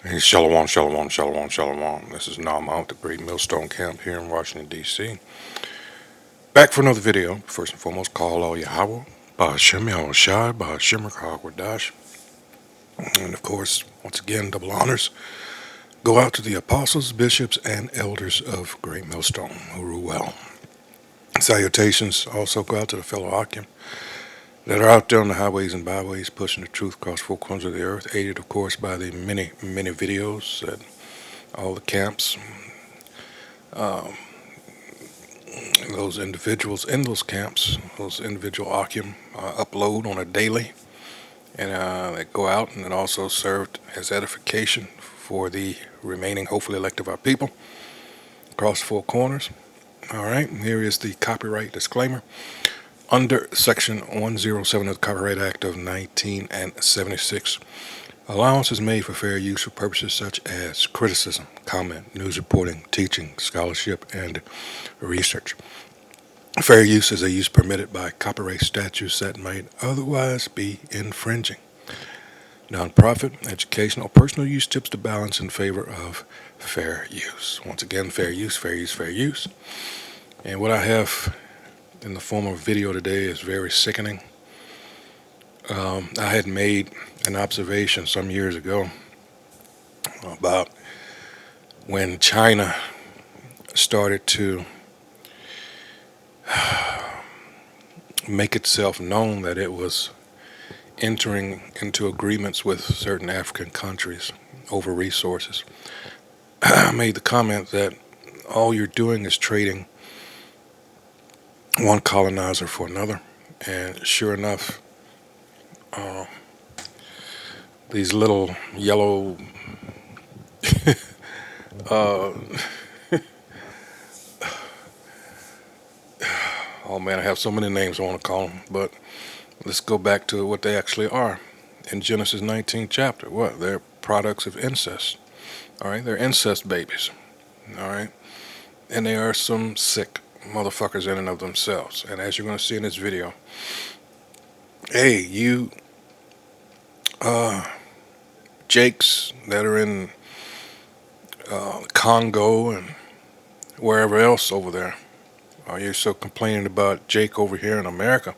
Hey, shalom, shalom, shalom, shalom. This is Nama at the Great Millstone Camp here in Washington, D.C. Back for another video. First and foremost, call all Yahweh, Ba'ashem Yahushai, Ba'ashem Rakakwadash. And of course, once again, double honors go out to the apostles, bishops, and elders of Great Millstone who rule well. Salutations also go out to the fellow Akim that are out there on the highways and byways pushing the truth across four corners of the earth, aided, of course, by the many videos that all the camps, those individuals in those camps, those individual Akim upload on a daily, and that go out and it also served as edification for the remaining, hopefully elective our people across four corners. All right, here is the copyright disclaimer. Under Section 107 of the Copyright Act of 1976, allowance is made for fair use for purposes such as criticism, comment, news reporting, teaching, scholarship, and research. Fair use is a use permitted by copyright statutes that might otherwise be infringing. Nonprofit, educational, or personal use tips the balance in favor of fair use. Once again, fair use, fair use, fair use. And what I have in the form of video today is very sickening. I had made an observation some years ago about when China started to make itself known that it was entering into agreements with certain African countries over resources. I made the comment that all you're doing is trading one colonizer for another, and sure enough, these little yellow oh man, I have so many names I want to call them, but let's go back to what they actually are. In Genesis 19 chapter, what? They're products of incest. All right, they're incest babies. All right, and they are some sick motherfuckers in and of themselves. And as you're going to see in this video, hey, you Jakes that are in Congo and wherever else over there, you're so complaining about Jake over here in America.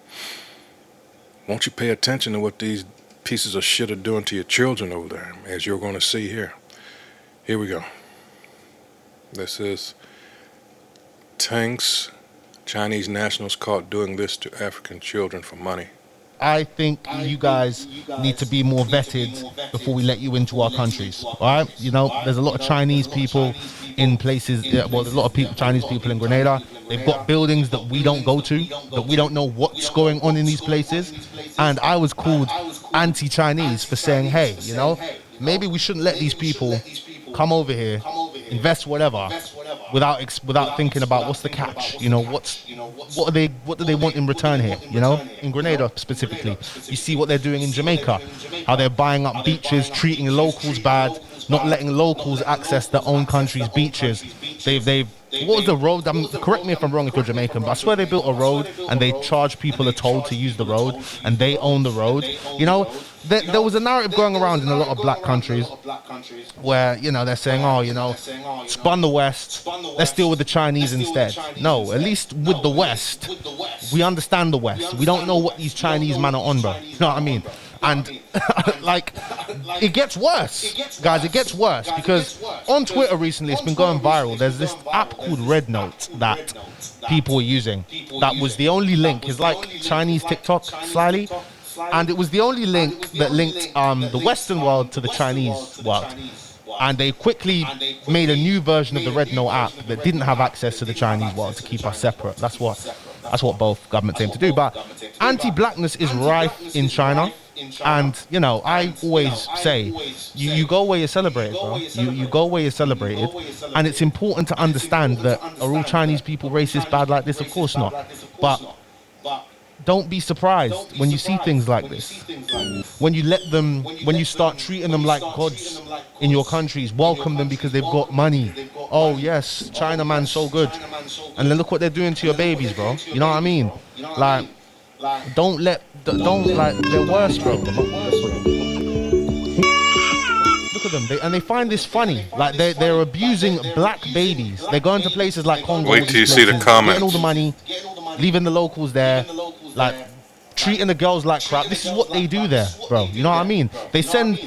Won't you pay attention to what these pieces of shit are doing to your children over there, as you're going to see here. Here we go. This is tanks, Chinese nationals caught doing this to African children for money. I think you guys need to be more vetted before we let you into our countries. All right, you know, there's a lot of Chinese people in places. Well, there's a lot of Chinese people in Grenada. They've got buildings that we don't go to, that we don't know what's going on in these places. And I was called anti-Chinese for saying, hey, you know, maybe we shouldn't let these people come over here, invest whatever, without thinking about what's the catch. You know, what do they want in return here? You know, in Grenada specifically, you see what they're doing in Jamaica, how they're buying up beaches, treating locals bad, not letting locals access their own country's beaches. They've what was the road? Correct me if I'm wrong if you're Jamaican, but I swear they built a road and they charge people a toll to use the road, and they own the road. You know, there was a narrative going around in a lot of black countries where, you know, they're saying, oh, you know, spun the West, let's deal with the Chinese instead. No, at least with the West, we understand the West. We don't know what these Chinese men are on, bro. You know what I mean? And like, it gets worse, guys. It gets worse because on Twitter recently, it's been going viral. There's this app called Red Note that people are using. That was the only link. It's like Chinese TikTok slightly, and it was the only link that linked the Western world to the Chinese world. And they quickly made a new version of the Red Note app that didn't have access to the Chinese world to keep us separate. That's what both governments aim to do. But anti-blackness is rife in China. And, you know, I always say, you go where you're celebrated, bro. You go where you're celebrated. And it's important to understand that are all Chinese people racist, bad like this? Of course not. But don't be surprised when you see things like this. When you start treating them like gods in your countries, welcome them because they've got money. Oh yes, China man's so good. And then look what they're doing to your babies, bro. You know what I mean? Like, don't like, they're worse, bro. Look at them, and they find this funny. Like they're abusing black babies. They're going to places like Congo. Wait till you see the comments. Getting all the money, leaving the locals there, like treating the girls like crap. This is what they do there, bro. You know what I mean? They send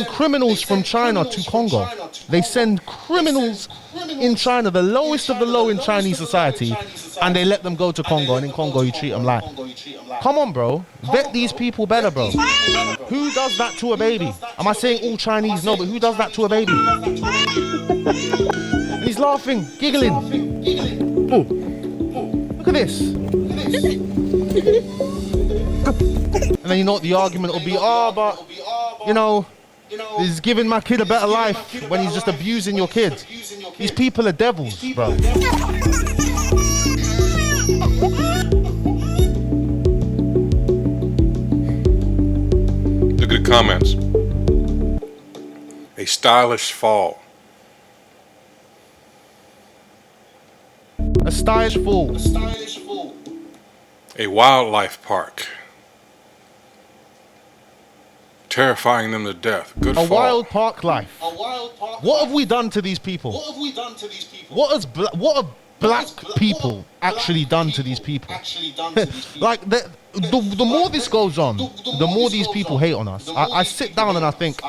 criminals from China to Congo. They send criminals in China, the lowest of the low in Chinese society, and they let them go to Congo. And in Congo, you treat them like. Come on, bro. Vet these people better, bro. Who does that to a baby? Am I saying all Chinese? No, but who does that to a baby? And he's laughing, giggling. Oh, look at this. And then you know what the argument will be? Oh, but, you know, he's giving my kid a better life when he's just abusing your kid. These people are devils, bro. Look at the comments. A stylish fall. A stylish fall. A wildlife park. Terrifying them to death. Good fall. A wild park life. What have we done to these people? What have black people actually done to these people? Like the more this goes on, the more these people hate on us. I sit down and I think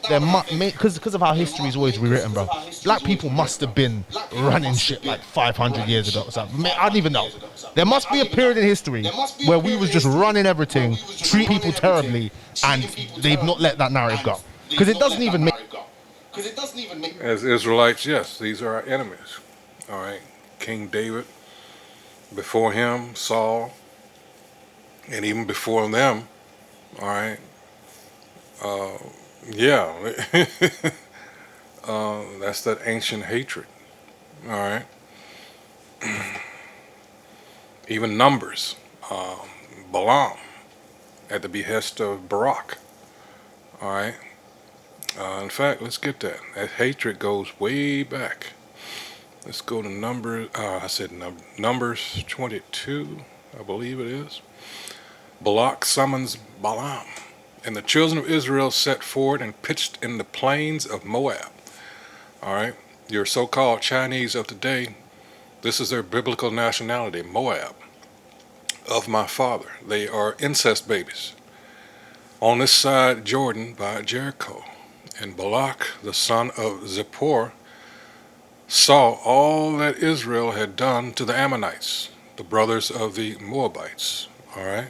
there because of how history is always rewritten, bro. Black people must have been running shit like 500 years ago or something. I don't even know. There must be a period in history where we was just running everything, treat people terribly, and they've not let that narrative go. Because it doesn't even make. As Israelites, yes, these are our enemies. All right. King David, before him, Saul, and even before them, all right. Yeah. That's that ancient hatred. All right. Even Numbers, Balaam, at the behest of Barak. All right. In fact, let's get that. That hatred goes way back. Let's go to Numbers. Numbers 22, I believe it is. Balak summons Balaam, and the children of Israel set forward and pitched in the plains of Moab. All right. Your so-called Chinese of today, this is their biblical nationality, Moab. Of my father. They are incest babies. On this side, Jordan by Jericho. And Balak, the son of Zippor, saw all that Israel had done to the Ammonites, the brothers of the Moabites. All right.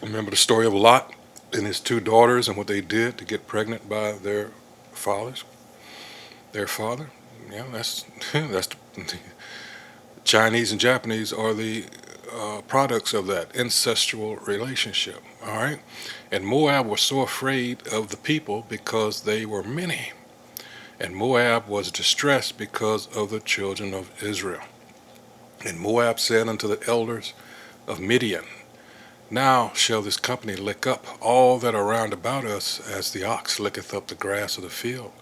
Remember the story of Lot and his two daughters and what they did to get pregnant by their fathers? Their father? Yeah, that's the Chinese and Japanese are the products of that incestual relationship. All right. And Moab was so afraid of the people because they were many. And Moab was distressed because of the children of Israel. And Moab said unto the elders of Midian, now shall this company lick up all that are round about us, as the ox licketh up the grass of the field.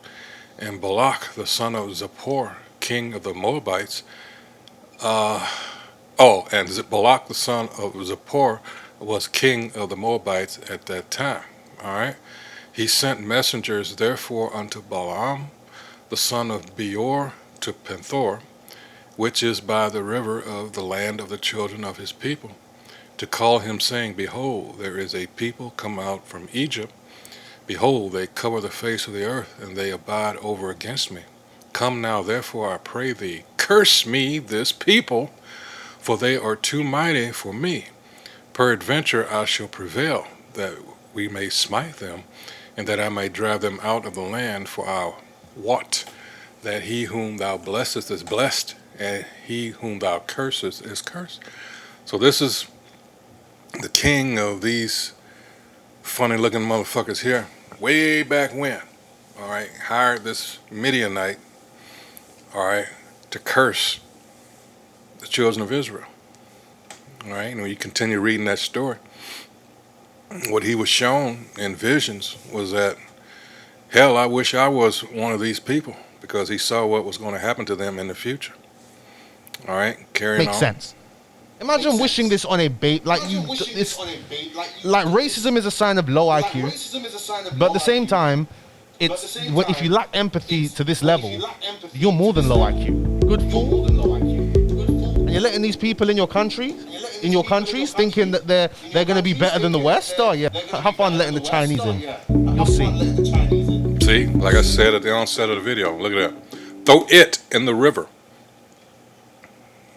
And Balak, the son of Zippor, king of the Moabites, and Balak, the son of Zippor, was king of the Moabites at that time. All right. He sent messengers, therefore, unto Balaam, the son of Beor, to Pethor, which is by the river of the land of the children of his people, to call him, saying, behold, there is a people come out from Egypt. Behold, they cover the face of the earth, and they abide over against me. Come now, therefore, I pray thee, curse me this people, for they are too mighty for me. Peradventure I shall prevail, that we may smite them, and that I may drive them out of the land, for I wot that he whom thou blessest is blessed, and he whom thou cursest is cursed. So this is the king of these funny looking motherfuckers here, way back when, all right, hired this Midianite, all right, to curse the children of Israel. All right, and when you continue reading that story, what he was shown in visions was that, hell, I wish I was one of these people, because he saw what was going to happen to them in the future. All right, carrying on. Makes sense. Imagine wishing this on a babe. Like it's like racism is a sign of low IQ, but at the same time, if you lack empathy to this level, you're more than low IQ. Good fool. And you're letting these people in your countries, thinking that they're gonna be better than the West. Oh yeah, have fun letting the Chinese in. You'll see. See, like I said at the onset of the video, look at that. Throw it in the river.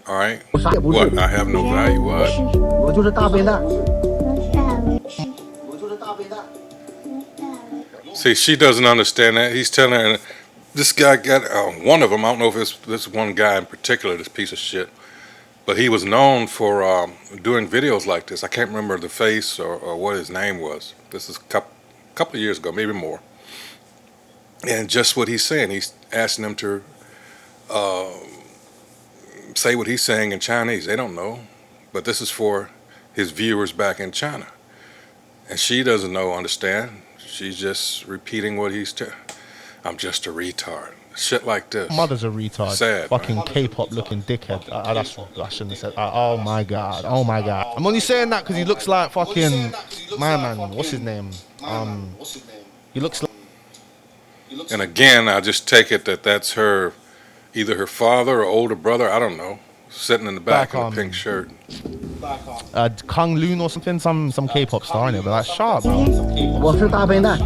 All right. What? I have no value. What? 我就是大笨蛋。 See, she doesn't understand that. He's telling her, this guy got one of them. I don't know if it's this one guy in particular, this piece of shit, but he was known for doing videos like this. I can't remember the face or what his name was. This is a couple of years ago, maybe more. And just what he's saying, he's asking them to say what he's saying in Chinese. They don't know, but this is for his viewers back in China. And she doesn't understand. She's just repeating what he's I'm just a retard. Shit like this. Mother's a retard. Sad. Fucking Man. K-pop looking dickhead. That's what I shouldn't have said. Oh my god. Oh my god. I'm only saying that because he looks like fucking my man. What's his name? He looks like. And again, I just take it that that's either her father or older brother. I don't know. Sitting in the back of a pink shirt. Kang Loon or something. Some K-pop star in it. But like, shut up, bro. 我是大笨蛋。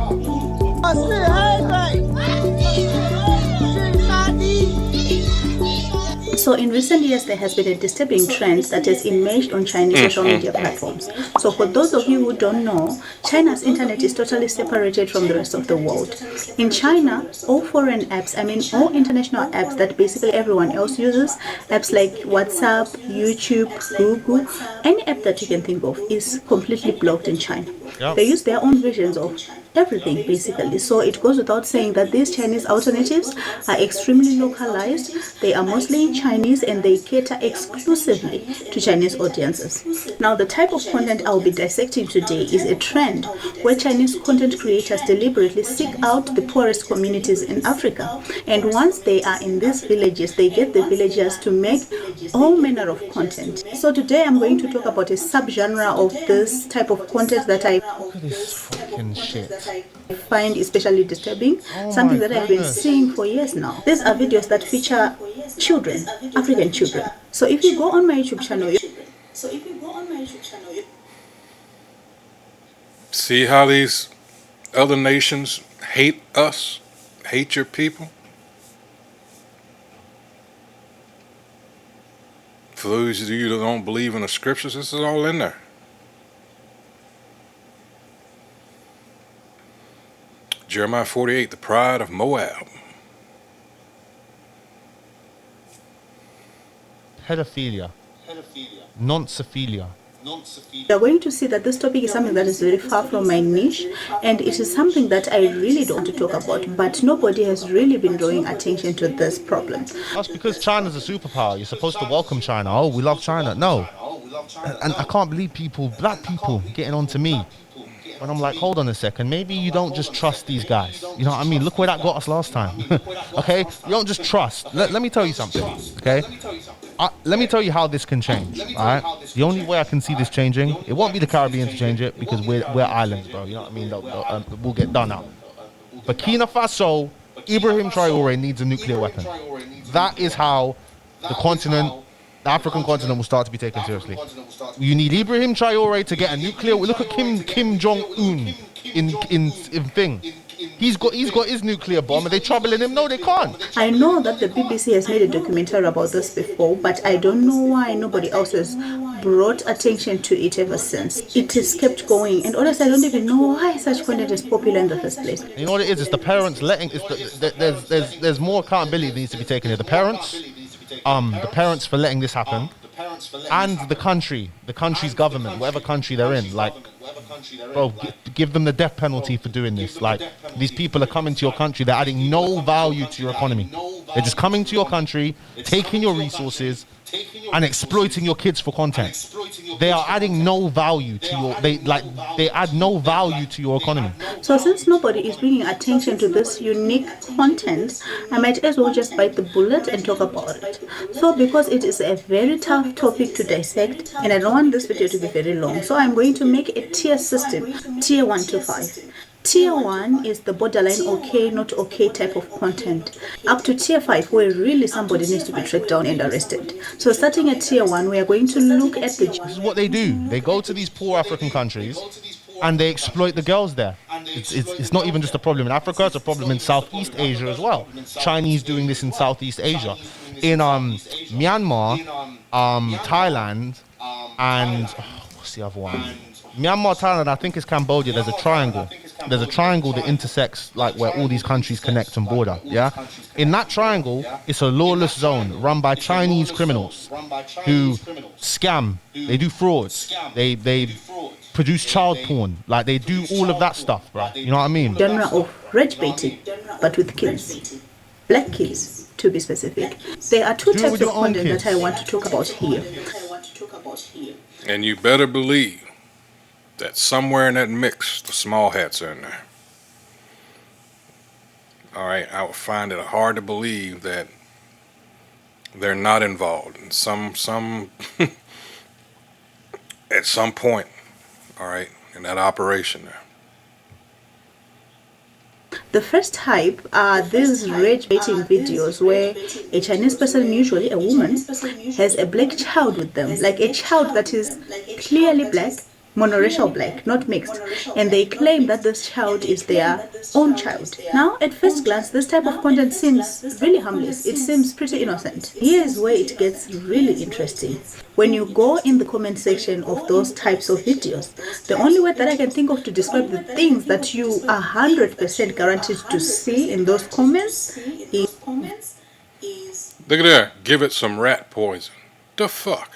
So in recent years, there has been a disturbing trend that has emerged on Chinese social media platforms. So for those of you who don't know, China's internet is totally separated from the rest of the world. In China, all foreign apps, all international apps that basically everyone else uses, apps like WhatsApp, YouTube, Google, any app that you can think of is completely blocked in China. Yep. They use their own versions of everything basically. So it goes without saying that these Chinese alternatives are extremely localized. They are mostly in Chinese and they cater exclusively to Chinese audiences. Now the type of content I'll be dissecting today is a trend where Chinese content creators deliberately seek out the poorest communities in Africa, and once they are in these villages, they get the villagers to make all manner of content. So today I'm going to talk about a subgenre of this type of content that I Look at this fucking shit. find especially disturbing, something that I've been seeing for years now. These are videos that feature children, African children. So if you go on my YouTube channel, See how these other nations hate us, hate your people? For those of you that don't believe in the scriptures, this is all in there. Jeremiah 48, the pride of Moab. Pedophilia. Noncephilia. you're going to see that this topic is something that is very far from my niche, and it is something that I really don't want to talk about, but nobody has really been drawing attention to this problem. That's because China's a superpower. You're supposed to welcome China. Oh, we love China. No. And I can't believe black people getting on to me. And I'm like, hold on a second. Maybe you don't just trust these guys. You know what I mean? Look where that got us last time. Okay? You don't just trust. Let me tell you something. Okay? Let me tell you how this can change. All right? The only way I can see this changing, it won't be the Caribbean to change it because we're islands, bro. You know what I mean? We'll get done out. Burkina Faso, Ibrahim Traore needs a nuclear weapon. That is how the African continent will start to be taken seriously. You need Ibrahim Traore to get a nuclear. Look at Kim Jong Un in thing. He's got his nuclear bomb. Are they troubling him? No, they can't. I know that the BBC has made a documentary about this before, but I don't know why nobody else has brought attention to it ever since. It has kept going, and honestly, I don't even know why such content is popular in the first place. You know what it is? It's the parents letting. There's more accountability that needs to be taken here. The parents for letting this happen, and the country's government, whatever country they're in, like, bro, give them the death penalty for doing this. Like, these people are coming to your country, they're adding no value to your economy. They're just coming to your country, taking your resources, and exploiting your kids for content. they are adding no value to your. They add no value to your economy. So since nobody is bringing attention to this unique content, I might as well just bite the bullet and talk about it. So because it is a very tough topic to dissect, and I don't want this video to be very long, so I'm going to make a tier system, tier 1 to 5. Tier 1 is the borderline okay, not okay type of content. Up to tier 5, where really somebody needs to be tracked down and arrested. So starting at tier 1, we are going to look at the... This is what they do. They go to these poor African countries and they exploit the girls there. It's not even just a problem in Africa, it's a problem in Southeast Asia as well. Chinese doing this in Southeast Asia. In Myanmar, Thailand, and what's the other one? Myanmar, Thailand, I think it's Cambodia. There's a triangle. There's a triangle that intersects like where all these countries connect and border. Yeah, in that triangle, it's a lawless zone run by Chinese criminals who scam. They do frauds. They produce child porn. Like they do all of that stuff, bro. You know what I mean? Genre of rage baiting, but with kids, black kids to be specific. There are two types of content that I want to talk about here. And you better believe that somewhere in that mix, the small hats are in there. All right, I would find it hard to believe that they're not involved in some at some point, all right, in that operation there. The first type are these rage baiting videos where a Chinese person, usually a woman, has a black child with them, like a child that is clearly black, monoracial black, not mixed, and they claim that this child is their own child. Now, at first glance, this type of content seems really harmless. It seems pretty innocent. Here is where it gets really interesting. When you go in the comment section of those types of videos, the only word that I can think of to describe the things that you are 100% guaranteed to see in those comments is... Look at there. Give it some rat poison. The fuck?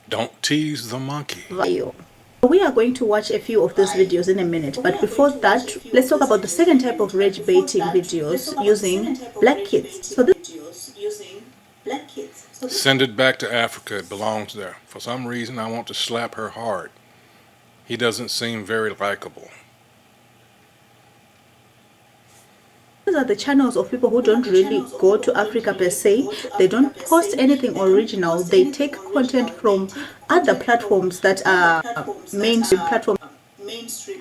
Don't tease the monkey. Vile. We are going to watch a few of those videos in a minute, but before that, let's talk about the second type of rage baiting videos using black kids. Send it back to Africa. It belongs there. For some reason, I want to slap her hard. He doesn't seem very likable. These are the channels of people who don't really go to Africa per se. They don't post anything original. They take content from other platforms that are mainstream platforms.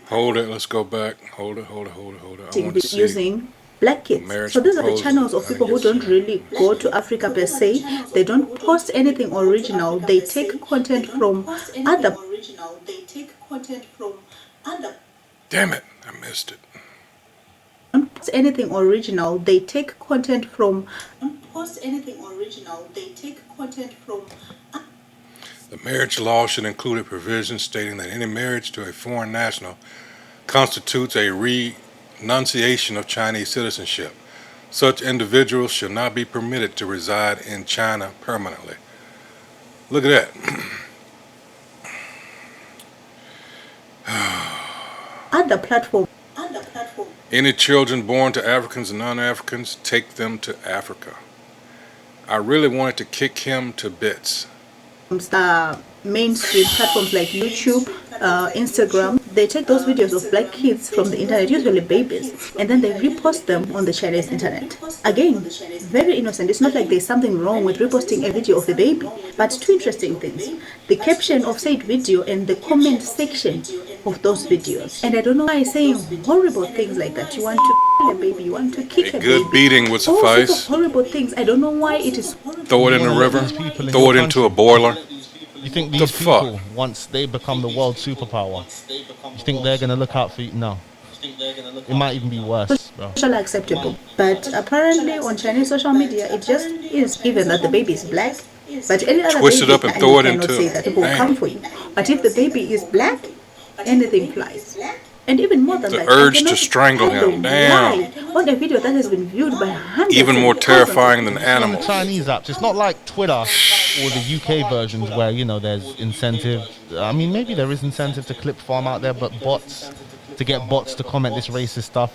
Hold it. Let's go back. Hold it. I want to see. Using black kids. So these are the channels of people who don't really go to Africa per se. They don't post anything original. They take content from other. Damn it. I missed it. Don't post anything original. They take content from. The marriage law should include a provision stating that any marriage to a foreign national constitutes a renunciation of Chinese citizenship. Such individuals should not be permitted to reside in China permanently. Look at that. Other platforms. Any children born to Africans and non-Africans, take them to Africa. I really wanted to kick him to bits. Mainstream platforms like YouTube, Instagram, they take those videos of black kids from the internet, usually babies, and then they repost them on the Chinese internet. Again, very innocent. It's not like there's something wrong with reposting a video of a baby, but two interesting things: the caption of said video and the comment section of those videos. And I don't know why I'm saying horrible things like that. You want to kill a baby, you want to kick a baby. A good beating would suffice. All sorts of horrible things. I don't know why it is. Throw it in the river, throw it into a boiler. You think these people, once they become the world superpower, you think they're going to look out for you? No. It might even be worse, bro. Socially acceptable. But apparently on Chinese social media, it just is given that the baby is black. But any other twist baby, it up and throw it into. say that people will come for you. But if the baby is black, anything flies. And even more than the that, urge to strangle him. Damn. On a video that has been viewed by hundreds. Even more terrifying than animals. The Chinese apps. It's not like Twitter or the UK versions where, you know, there's incentive. I mean, maybe there is incentive to clip farm out there, but bots, to get bots to comment this racist stuff.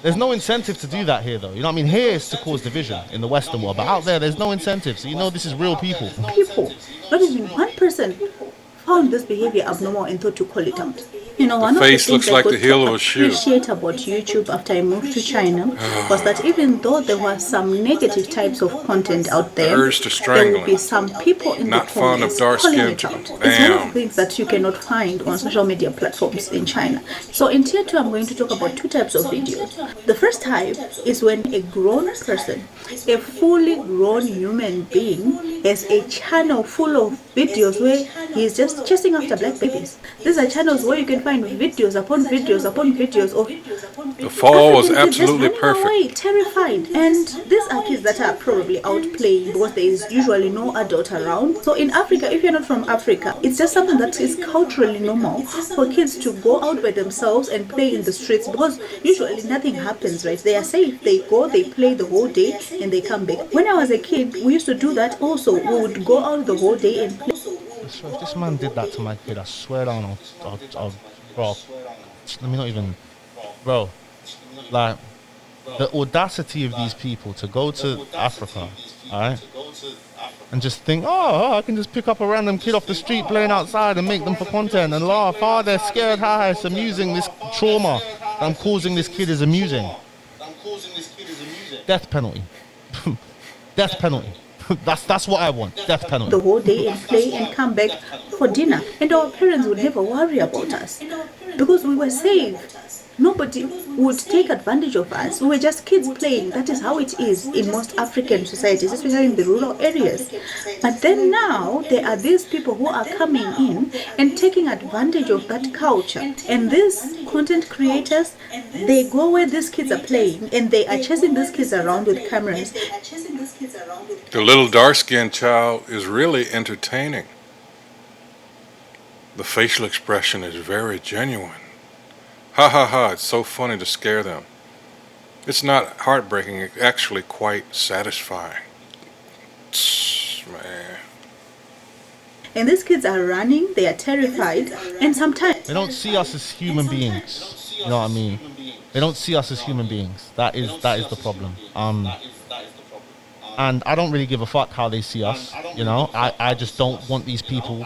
There's no incentive to do that here, though. You know what I mean? Here it's to cause division in the Western world, but out there's no incentive. So you know this is real people. People, not even one person found this behavior abnormal and thought to call it out. You know, one face of the looks things I like got the heel to of a shoe. appreciate about YouTube after I moved to China was that even though there were some negative types of content out there, urge to there strangle will be him. some people in Not the fond of comments dark-skinned calling it people. out. It's one of Damn. the things that you cannot find on social media platforms in China. So in tier 2, I'm going to talk about two types of videos. The first type is when a grown person, a fully grown human being, has a channel full of videos where he's just chasing after black babies. These are channels where you can find videos upon videos upon videos of The fall was African kids just absolutely running perfect. away, terrified. And these are kids that are probably out playing because there is usually no adult around. So in Africa, if you're not from Africa, it's just something that is culturally normal for kids to go out by themselves and play in the streets because usually nothing happens, right? They are safe. They go, they play the whole day, and they come back. When I was a kid, we used to do that also. We would go out the whole day and play. So if this man did that to my kid, I swear down, bro, let me not even, bro, like, the audacity of these people to go to Africa, alright, and just think, I can just pick up a random kid off the street playing outside and make them for content and laugh. They're scared, it's amusing. This trauma that I'm causing this kid is amusing. Death penalty. Death penalty. That's what I want. Death penalty. The whole day and play and come back for dinner. And our parents would never worry about us because we were safe. Nobody would take advantage of us. We were just kids playing. That is how it is in most African societies, especially in the rural areas. But then now, there are these people who are coming in and taking advantage of that culture. And these content creators, they go where these kids are playing and they are chasing these kids around with cameras. The little dark-skinned child is really entertaining. The facial expression is very genuine. Ha ha ha, it's so funny to scare them. It's not heartbreaking, it's actually quite satisfying. Man. And these kids are running, they are terrified, and sometimes They don't see us as human beings. You know what I mean? They don't see us as human beings. That is the problem. And I don't really give a fuck how they see us. You know, I just don't want these people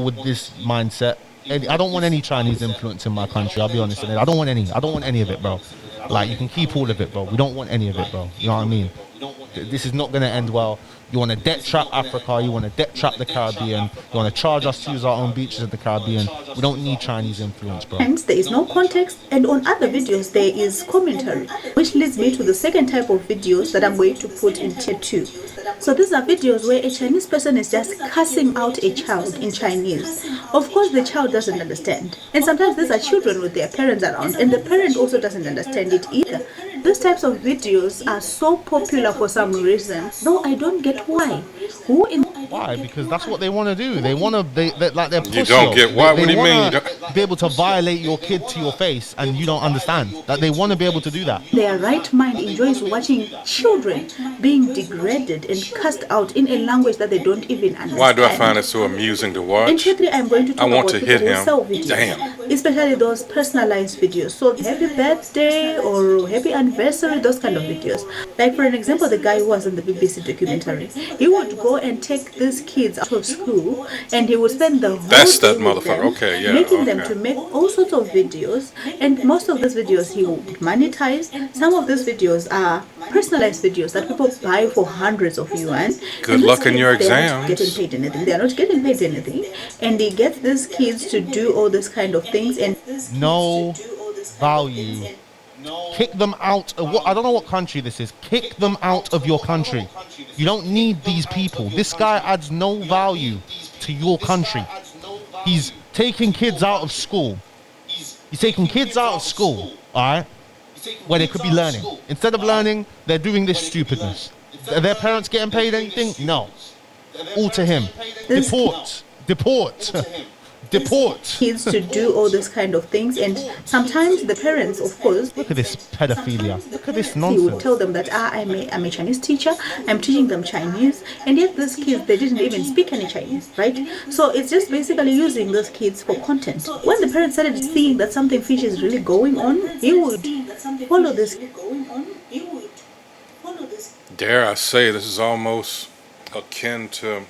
with this mindset. I don't want any Chinese influence in my country. I'll be honest with you. I don't want any of it, bro. Like, you can keep all of it, bro. We don't want any of it, bro. You know what I mean? This is not going to end well. You want to debt trap Africa. You want to debt trap the Caribbean. You want to charge us to use our own beaches in the Caribbean. We don't need Chinese influence, bro. hence there is no context, and on other videos there is commentary, which leads me to the second type of videos that I'm going to put in tier 2. So these are videos where a Chinese person is just cussing out a child in Chinese. Of course the child doesn't understand, and sometimes these are children with their parents around and the parent also doesn't understand it either. These types of videos are so popular for some reason, though I don't get why. Why? Because that's what they want to do. They want to, they're pussy. You don't get why? What do you mean? You don't be able to violate your kid to your face, and you don't understand that they want to be able to do that. Their right mind enjoys watching children being degraded and cussed out in a language that they don't even understand. Why do I find it so amusing to In watch? tier 3, I'm going to talk I want about to people hit who him. sell videos, Damn. especially those personalized videos. So happy birthday or happy anniversary, those kind of videos. Like for an example, the guy who was in the BBC documentary, he would go and take these kids out of school and he would spend the whole That's day that with motherfucker. them, Okay, yeah, making them okay. to make all sorts of videos, and most of these videos he would monetize. Some of these videos are personalized videos that people buy for hundreds of yuan. Good And luck these in your kids, they are not exams. getting paid anything. They are not getting paid anything, and he gets these kids to do all this kind of things and No value. Kick them out of what, I don't know what country this is. Kick them out of your country. You don't need these people. This guy adds no value to your country. He's taking kids out of school. He's taking kids out of school, alright, where they could be learning. Instead of learning, they're doing this stupidness. Are their parents getting paid anything? No. All to him. Deport. Deport. Deport. kids to do all these kind of things, and sometimes the parents, of course, Look at this pedophilia. Look at this he would nonsense. tell them that I'm a Chinese teacher, I'm teaching them Chinese, and yet these kids, they didn't even speak any Chinese, right? So it's just basically using those kids for content. When the parents started seeing that something fishy is really going on, he would follow this. Dare I say, this is almost akin to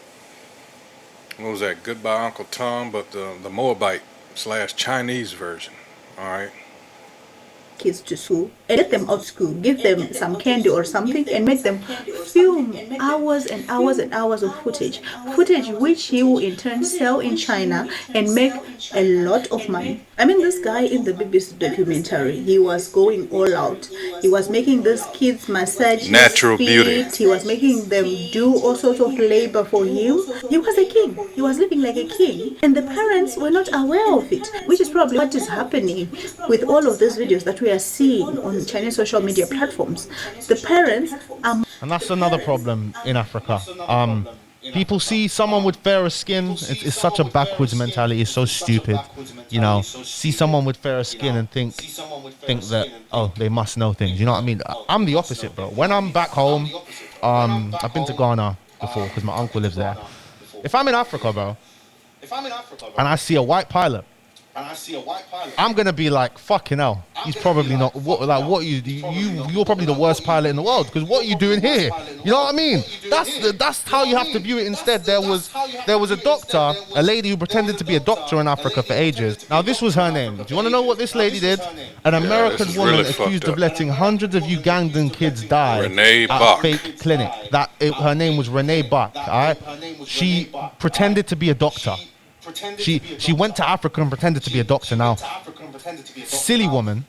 what was that? Goodbye Uncle Tom, but the Moabite / Chinese version. All right. Kids to school and get them out of school, give them some candy or something, and make them film hours and hours and hours of footage which he will in turn sell in China and make a lot of money. I mean, this guy in the BBC documentary, he was going all out. He was making these kids massage Natural his beauty. feet. He was making them do all sorts of labor for him. He was a king. He was living like a king, and the parents were not aware of it, which is probably what is happening with all of these videos that we are seeing on Chinese social media platforms. The parents are. And that's another problem in Africa. People see someone with fairer skin. It's such a backwards mentality. It's so stupid. You know, see someone with fairer skin and think that, oh, they must know things. You know what I mean? I'm the opposite, bro. When I'm back home, I've been to Ghana before because my uncle lives there. If I'm in Africa, bro, and I see a white pilot, I'm gonna be like, fucking hell, he's probably not. What you're probably the worst pilot in the world, because what are you doing here? You know what I mean? That's how you have to view it. Instead, there was a doctor, a lady who pretended to be a doctor in Africa for ages. Now this was her name. Do you want to know what this lady did? An American this is woman really accused fucked of up. letting hundreds of Ugandan kids die Renee at Bach. a fake clinic. Her name was Renee Bach. Alright, she pretended to be a doctor. She went to Africa and pretended to be a doctor. Now, silly woman,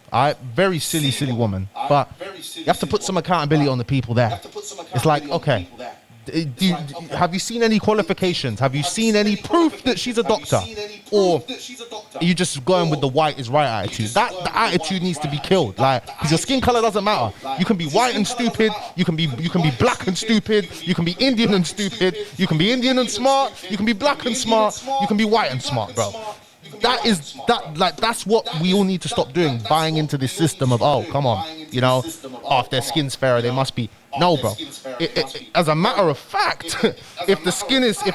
very silly woman. But you have to put some accountability on the people there. It's like, okay, have you seen any qualifications? Have you seen any proof that she's a doctor? Or are you just going with the white is right attitude? The attitude needs to be killed. Like, because your skin color doesn't matter. You can be white and stupid. You can be black and stupid. You can be Indian and stupid. You can be Indian and smart. You can be black and smart. You can be white and smart, bro. That's what we all need to stop doing, buying into this system of, oh, come on, you know, if their skin's fairer, they must be. No, bro. As a matter of fact, if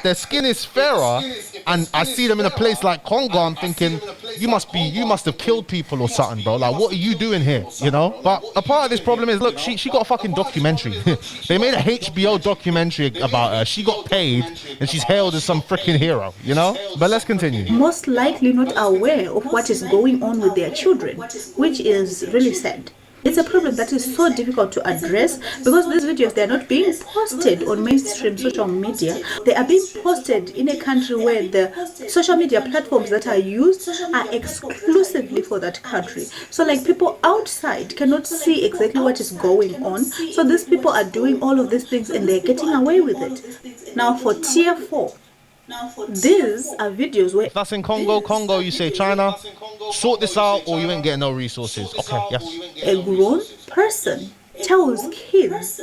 their skin is fairer, and I see them in a place like Congo, I'm thinking, you must have killed people or something, bro. Like, what are you doing here? You know? But a part of this problem is, look, she got a fucking documentary. They made a HBO documentary about her. She got paid, and she's hailed as some freaking hero, you know? But let's continue. Most likely not aware of what is going on with their children, which is really sad. It's a problem that is so difficult to address because these videos, they're not being posted on mainstream social media. They are being posted in a country where the social media platforms that are used are exclusively for that country. So like, people outside cannot see exactly what is going on. So these people are doing all of these things and they're getting away with it. Now for tier 4, these are videos where... If that's in Congo, you say China, sort this out or you ain't getting no resources. Okay, yes. A grown person tells kids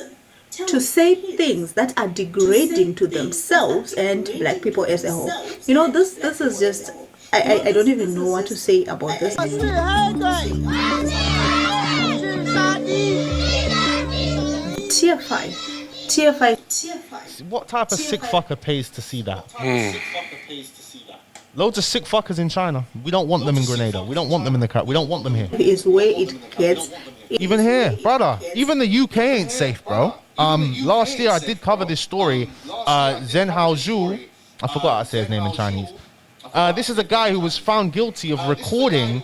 to say things that are degrading to themselves and black people as a whole. You know, this is just... I don't even know what to say about this. Tier 5. What type of sick fucker pays to see that? Loads of sick fuckers in China. We don't want them in Grenada. We don't want them in the car. We don't want them here. Is where it gets. Even here, brother. Even the UK ain't safe, bro. Last year I did cover this story. Zhen Haozhu, I forgot how to say his name in Chinese. This is a guy who was found guilty of recording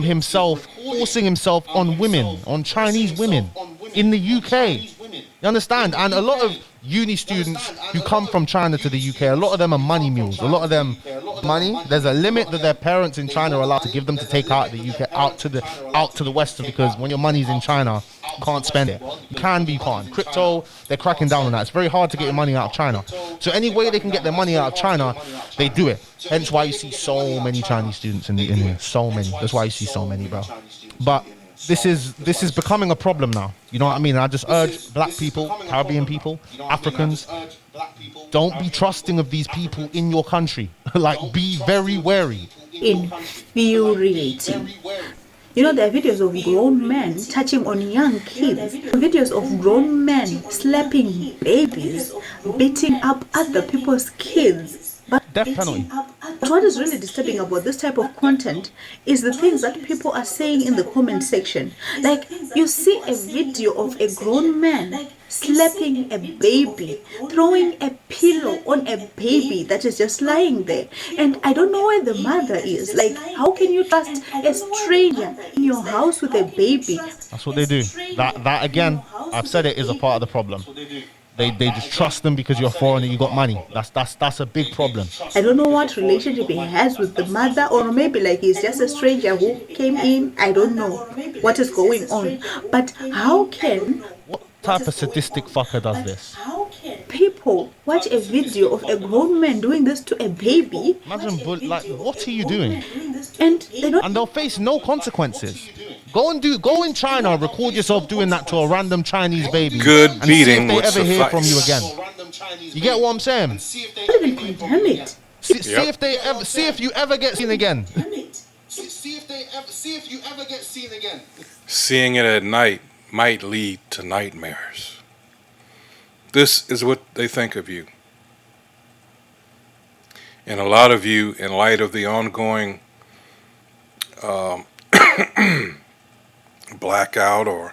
himself, forcing himself on women, on Chinese women in the UK. You understand? And a lot of uni students who come from China to the UK, a lot of them are money mules. A lot of them money. There's a limit that their parents in China are allowed to give them to take out of the UK, out to the West, because when your money's in China, you can't spend it. You can, but you can't. Crypto, they're cracking down on that. It's very hard to get your money out of China. So any way they can get their money out of China, they do it. Hence why you see so many Chinese students in here. So many. That's why you see so many, bro. But this is becoming a problem now. You know what I mean? And I just urge black people, Caribbean people, Africans, don't be trusting of these people in your country. Like, be very wary. Infuriating. You know, there are videos of grown men touching on young kids, videos of grown men slapping babies, beating up other people's kids. But Death penalty. What is really disturbing about this type of content is the things that people are saying in the comment section. Like, you see a video of a grown man slapping a baby, throwing a pillow on a baby that is just lying there. And I don't know where the mother is. Like, how can you trust a stranger in your house with a baby? That's what they do. That again, I've said it, is a part of the problem. They just trust them because you're foreign and you got money. That's a big problem. I don't know what relationship he has with the mother, or maybe like he's just a stranger who came in. I don't know what is going on. But how can... What type of sadistic fucker does this? People watch a video of a grown man doing this to a baby? Imagine, like, what are you doing? And they don't... And they'll face no consequences. Go in China, record yourself doing that to a random Chinese baby. Good and beating see if would they ever hear from you suffice. again. You get what I'm saying? don't even condemn it. See if you ever get seen again. Seeing it at night might lead to nightmares. This is what they think of you. And a lot of you, in light of the ongoing blackout or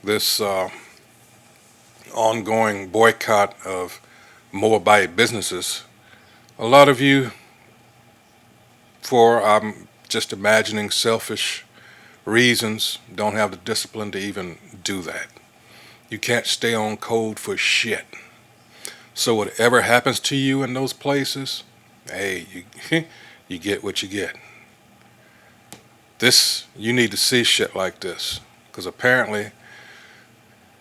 this ongoing boycott of Moabite businesses, a lot of you, for I'm just imagining selfish reasons, don't have the discipline to even do that. You can't stay on code for shit. So whatever happens to you in those places, hey, you get what you get. You need to see shit like this. Because apparently,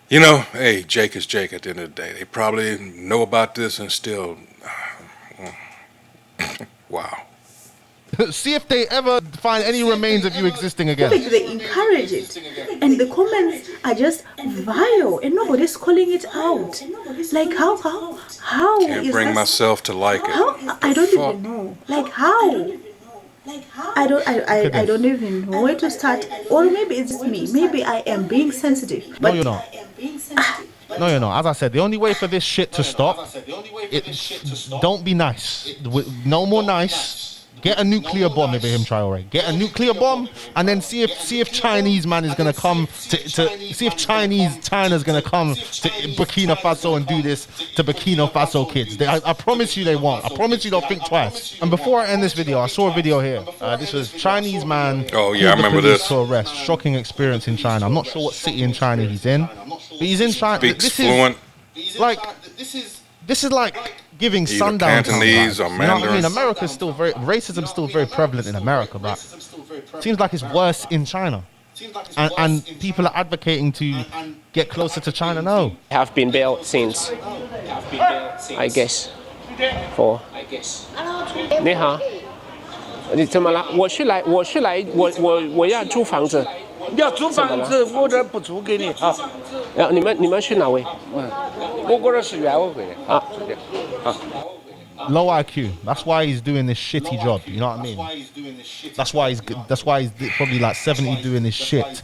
hey, Jake is Jake at the end of the day. They probably know about this and still, wow. See if they ever find any remains of you existing again. They encourage it. And the comments are just vile and nobody's calling it out. Like how Can't bring myself to like it. How? I don't even know. Like how? I don't even know where to start. Or maybe it's just me. Maybe I am being sensitive. But No, you're not. No, you're not. As I said, the only way for this shit to stop, don't be nice. No more nice. Get a nuclear bomb, Ibrahim Traore. Get a nuclear bomb, and then see if Chinese man is gonna come to see if China's gonna come to Burkina Faso and do this to Burkina Faso kids. I promise you they won't. I promise you they'll think twice. And before I end this video, I saw a video here. This was Chinese man. Oh yeah, I called the remember police this. to arrest. Shocking experience in China. I'm not sure what city in China he's in, but he's in China. Speaks fluent. This is like giving Either sundown Cantonese vibes. or You know what I mean? Mandarin. America's still racism's still very prevalent in America, but seems like it's worse in China. And people are advocating to get closer to China now. Have been built since, I guess, for. 你好，你怎么了？我要租房子。要租房子，我这不租给你啊！你们是哪位？我过来是原委会的啊。 Low IQ. That's why he's doing this shitty job. You know what I mean? That's why he's probably like 70 doing this shit.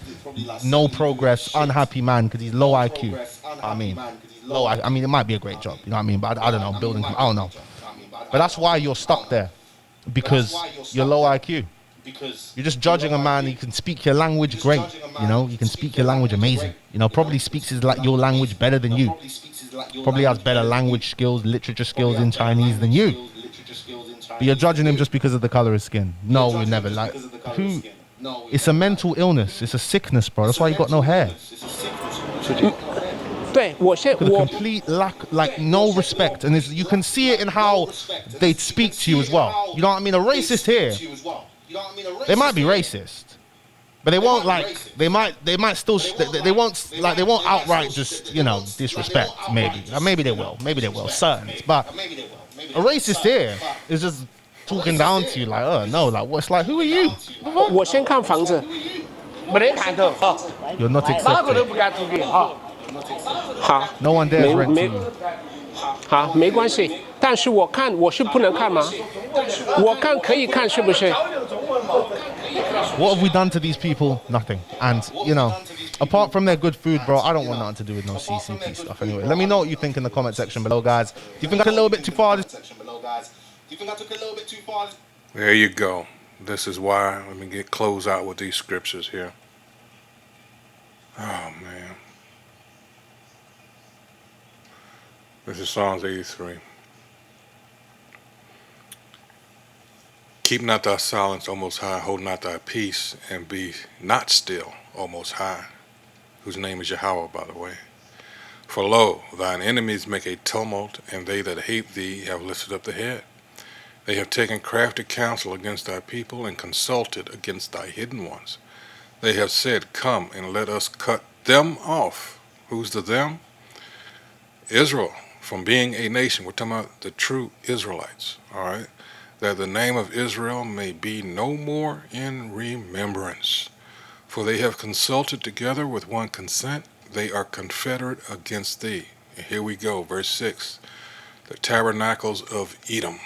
No progress, unhappy man because he's low IQ. I mean, it might be a great job. You know what I mean? But I don't know, building. I don't know. But that's why you're stuck there, because you're low IQ. You're just judging a man. He can speak your language great. You can speak your language amazing. Probably speaks your language better than you. Probably has better language skills, literature skills in Chinese than you. But you're judging him just because of the color of his skin. No, we never. Like, who? It's a mental illness. It's a sickness, bro. That's why you got no hair. 对，我 The complete lack, like no respect, and you can see it in how they speak to you as well. You know what I mean? A racist here, they might be racist, but they won't like. They might still. They won't outright just disrespect. Maybe they will. Certain, but a racist here is just talking down to you like, oh no, like what's like? Who are you? 我先看房子。没得看头啊， You're not 哪个都 accepted. 不敢租给啊。好。 No one dares rent to you. 好，没关系。但是我是不能看吗？我看可以看是不是？ What have we done to these people? Nothing. And, you know, apart from their good food, bro, I don't want nothing to do with no CCP stuff anyway. Let me know what you think in the comment section below, guys. Do you think I took a little bit too far? There you go. This is why. Let me close out with these scriptures here. Oh, man. This is Psalms 83. Keep not thy silence, O Most High, hold not thy peace, and be not still, O Most High, whose name is Yahweh, by the way. For lo, thine enemies make a tumult, and they that hate thee have lifted up the head. They have taken crafty counsel against thy people, and consulted against thy hidden ones. They have said, come, and let us cut them off. Who's the them? Israel, from being a nation. We're talking about the true Israelites, all right? That the name of Israel may be no more in remembrance. For they have consulted together with one consent. They are confederate against thee. And here we go, verse 6. The tabernacles of Edom,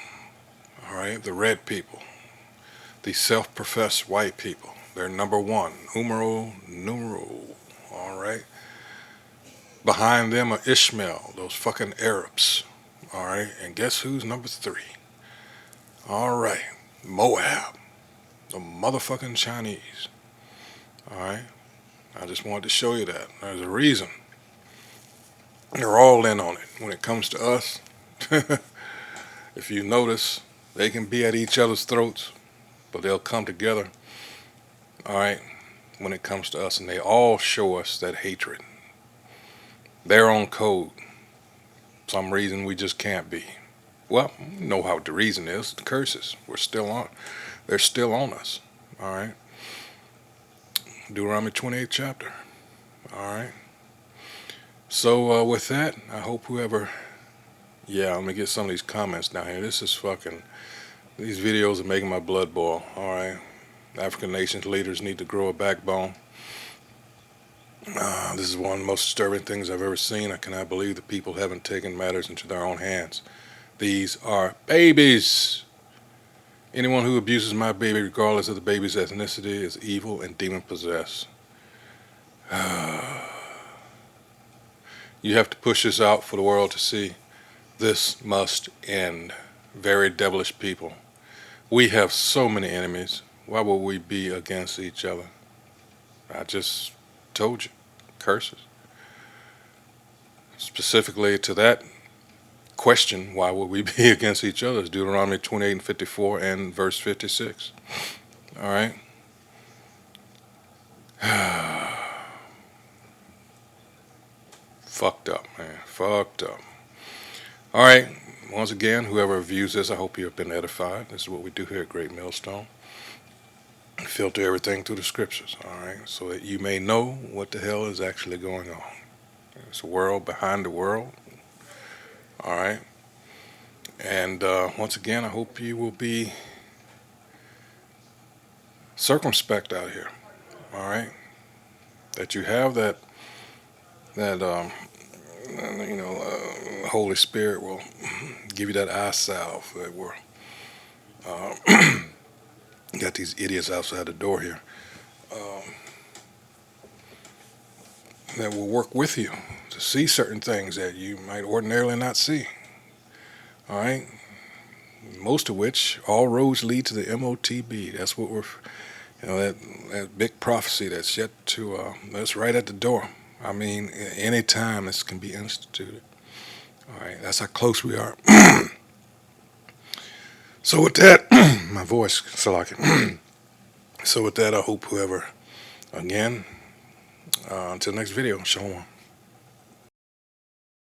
all right, the red people, the self-professed white people. They're number one, numero, all right. Behind them are Ishmael, those fucking Arabs, all right. And guess who's number 3? All right, Moab, the motherfucking Chinese. All right, I just wanted to show you that. There's a reason. They're all in on it. When it comes to us, if you notice, they can be at each other's throats, but they'll come together, all right, when it comes to us, and they all show us that hatred. Their own code. Some reason we just can't be. Well, you know how the reason is, the curses. We're still on. They're still on us. All right. Deuteronomy 28th chapter. All right. So with that, I hope whoever, let me get some of these comments down here. This is fucking, these videos are making my blood boil. All right. African nations leaders need to grow a backbone. This is one of the most disturbing things I've ever seen. I cannot believe the people haven't taken matters into their own hands. These are babies. Anyone who abuses my baby, regardless of the baby's ethnicity, is evil and demon-possessed. You have to push this out for the world to see. This must end. Very devilish people. We have so many enemies. Why would we be against each other? I just told you. Curses. Specifically to that question, why would we be against each other? It's Deuteronomy 28 and 54 and verse 56. All right. Fucked up, man. Fucked up. All right. Once again, whoever views this, I hope you have been edified. This is what we do here at Great Millstone. Filter everything through the scriptures, all right, so that you may know what the hell is actually going on. It's a world behind the world, all right. And once again, I hope you will be circumspect out here, all right. That you have that Holy Spirit will give you that eye salve that will. Got these idiots outside the door here that will work with you to see certain things that you might ordinarily not see. All right, most of which all roads lead to the MOTB. That's what we're, that big prophecy that's yet to that's right at the door. I mean, any time this can be instituted. All right, that's how close we are. So with that, my voice, so with that, I hope whoever, again, until next video, shalom.